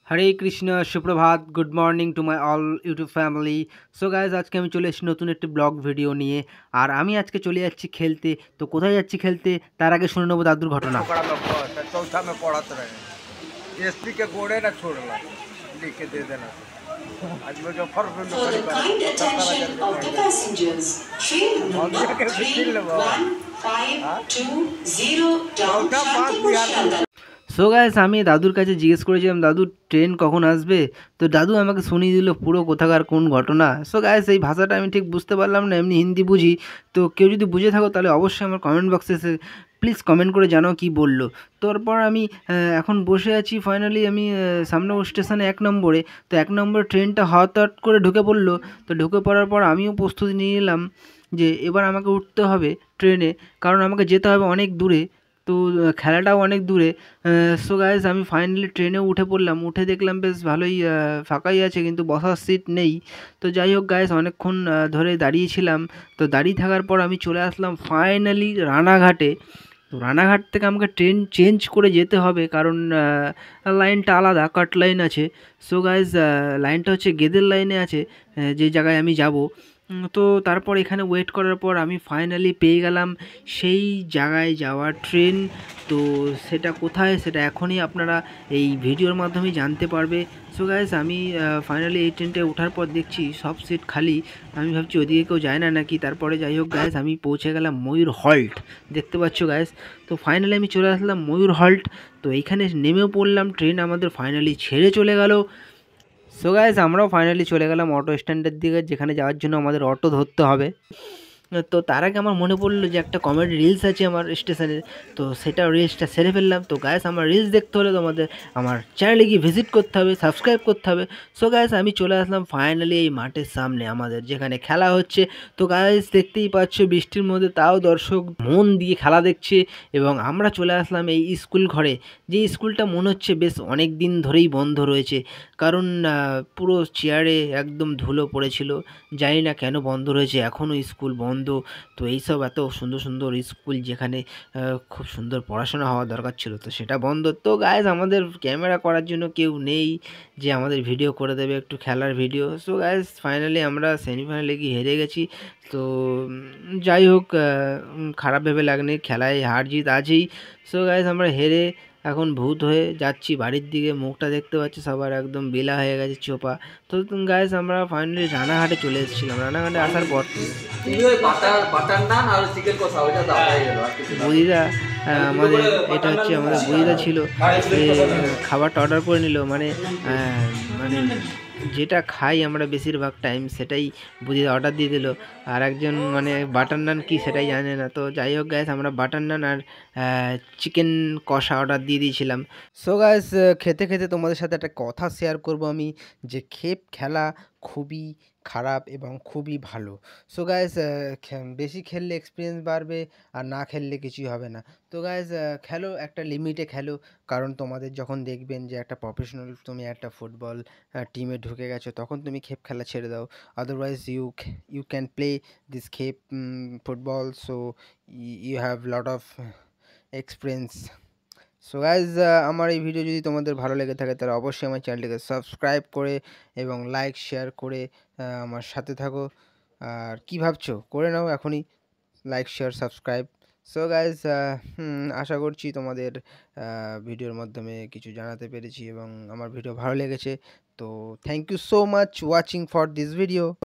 হরে কৃষ্ণ সুপ্রভাত good morning to my all YouTube family. So guys আজকে আমি চলে এসেছি নতুন একটি ব্লগ ভিডিও নিয়ে। আর আমি আজকে চলে যাচ্ছি খেলতে। তো কোথায় যাচ্ছি খেলতে তার আগে শুনে নেবো দাদুর ঘটনা। चौथा में पढ़ाते रहे एसपी के गोड़े ना छोड़ला लिख के दे देना आज मुजफ्फरपुर में For the kind attention of the passengers, train number 31520 down Shantipur. So guys আমি দাদুর কাছে জিজ্ঞেস করেছিলাম দাদু ট্রেন কখন আসবে। তো দাদু আমাকে শুনিয়ে দিল পুরো কোথাকার কোন ঘটনা। সো গাইজ এই ভাষাটা আমি ঠিক বুঝতে পারলাম না, এমনি হিন্দি বুঝি। তো কেউ যদি বুঝে থাকো তাহলে অবশ্যই আমার কমেন্ট বক্সে এসে প্লিজ কমেন্ট করে জানাও কী বললো। তারপর আমি এখন বসে আছি ফাইনালি আমি সামনে স্টেশনে 1 নম্বরে। তো 1 নম্বর ট্রেনটা হঠাৎ করে ঢুকে পড়লো। তো ঢুকে পড়ার পর আমিও প্রস্তুতি নিয়ে নিলাম যে এবার আমাকে উঠতে হবে ট্রেনে, কারণ আমাকে যেতে হবে অনেক দূরে। তো খেলাটাও অনেক দূরে। সো গাইজ আমি ফাইনালি ট্রেনেও উঠে পড়লাম। উঠে দেখলাম বেশ ভালোই ফাঁকাই আছে, কিন্তু বসার সিট নেই। তো যাই হোক গাইজ অনেকক্ষণ ধরে দাঁড়িয়েছিলাম। তো দাঁড়িয়ে থাকার পর আমি চলে আসলাম ফাইনালি রানাঘাটে। তো রানাঘাট থেকে আমাকে ট্রেন চেঞ্জ করে যেতে হবে, কারণ লাইনটা আলাদা, কাট লাইন আছে। সো গাইজ লাইনটা হচ্ছে গেদের লাইনে আছে, যে জায়গায় আমি যাব। তো তারপর এখানে ওয়েট করার পর আমি ফাইনালি পেয়ে গেলাম সেই জায়গায় যাওয়ার ট্রেন। তো সেটা কোথায় সেটা এখনই আপনারা এই ভিডিওর মাধ্যমে জানতে পারবে। সো গাইজ আমি ফাইনালি এই ট্রেনটায় ওঠার পর দেখছি সব সিট খালি। আমি ভাবছি ওদিকে কেউ যায় না নাকি। তারপরে যাই হোক গাইজ আমি পৌঁছে গেলাম ময়ূর হল্ট, দেখতে পাচ্ছ গাইজ। তো ফাইনালি আমি চলে আসলাম ময়ূর হল্ট। তো এইখানে নেমেও পড়লাম, ট্রেন আমাদের ফাইনালি ছেড়ে চলে গেল। সো গাইজ আমরাও ফাইনালি চলে গেলাম অটো স্ট্যান্ডের দিকে, যেখানে যাওয়ার জন্য আমাদের অটো ধরতে হবে। তো তার আগে আমার মনে পড়লো যে একটা কমেডি রিলস আছে আমার স্টেশনে। তো সেটা রিলসটা সেরে ফেললাম। তো গাইস আমার রিলস দেখতে হলে তোমাদের আমার চ্যানেলে গিয়ে ভিজিট করতে হবে, সাবস্ক্রাইব করতে হবে। সো গাইস আমি চলে আসলাম ফাইনালি এই মাঠের সামনে আমাদের যেখানে খেলা হচ্ছে। তো গাইস দেখতেই পাচ্ছ বৃষ্টির মধ্যে তাও দর্শক মন দিয়ে খেলা দেখছে। এবং আমরা চলে আসলাম এই স্কুল ঘরে, যে স্কুলটা মনে হচ্ছে বেশ অনেক দিন ধরেই বন্ধ রয়েছে, কারণ পুরো চেয়ারে একদম ধুলো পড়েছিল। জানি না কেন বন্ধ রয়েছে, এখনও স্কুল বন্ধ। তো এইসব এত সুন্দর সুন্দর স্কুল যেখানে খুব সুন্দর পড়াশোনা হওয়া দরকার ছিল, তো সেটা বন্ধ। তো গাইজ আমাদের ক্যামেরা করার জন্য কেউ নেই যে আমাদের ভিডিও করে দেবে, একটু খেলার ভিডিও। সো গাইজ ফাইনালি আমরা সেমিফাইনালে গিয়ে হেরে গেছি। তো যাই হোক খারাপ ভেবে লাগেনি, খেলায় হার জিত আছেই। সো গাইজ আমরা হেরে এখন ভূত হয়ে যাচ্ছি বাড়ির দিকে। মুখটা দেখতে পাচ্ছি সবার একদম বেলা হয়ে গেছে, চোপা। তো গাইজ আমরা ফাইনালি রানাঘাটে চলে এসেছিলাম। রানাঘাটে আসার পর বুড়িদা আমাদের এটা হচ্ছে আমাদের বুড়িদা ছিল, যে খাবারটা অর্ডার করে নিল। মানে মানে যেটা খাই আমরা বেশিরভাগ টাইম সেটাই বুঝিয়ে অর্ডার দিয়ে দিল। আর একজন মানে বাটার নান কি সেটাই জানে না। তো যাই হোক গাইস আমরা বাটার নান আর চিকেন কষা অর্ডার দিয়ে দিয়েছিলাম। সো গাইস খেতে খেতে তোমাদের সাথে একটা কথা শেয়ার করব আমি, যে খেলা খুবই খারাপ এবং খুবই ভালো। সো গাইস বেশি খেললে এক্সপিরিয়েন্স বাড়বে, আর না খেললে কিছুই হবে না। তো গাইস খেলো একটা লিমিটে খেলো, কারণ তোমাদের যখন দেখবেন যে একটা প্রফেশনাল তুমি একটা ফুটবল টিমে ঢুকে গেছো, তখন তুমি খেলা ছেড়ে দাও। Otherwise you can play this football, so you have lot of experience. So guys আমার এই ভিডিও যদি তোমাদের ভালো লেগে থাকে তাহলে অবশ্যই আমার চ্যানেলটিকে সাবস্ক্রাইব করে এবং লাইক শেয়ার করে আমার সাথে থাকো। আর কি ভাবছো, করে নাও এখনই like share subscribe. So guys আশা করছি তোমাদের ভিডিওর মাধ্যমে কিছু জানাতে পেরেছি এবং আমার ভিডিও ভালো লেগেছে। তো thank you so much watching for this video.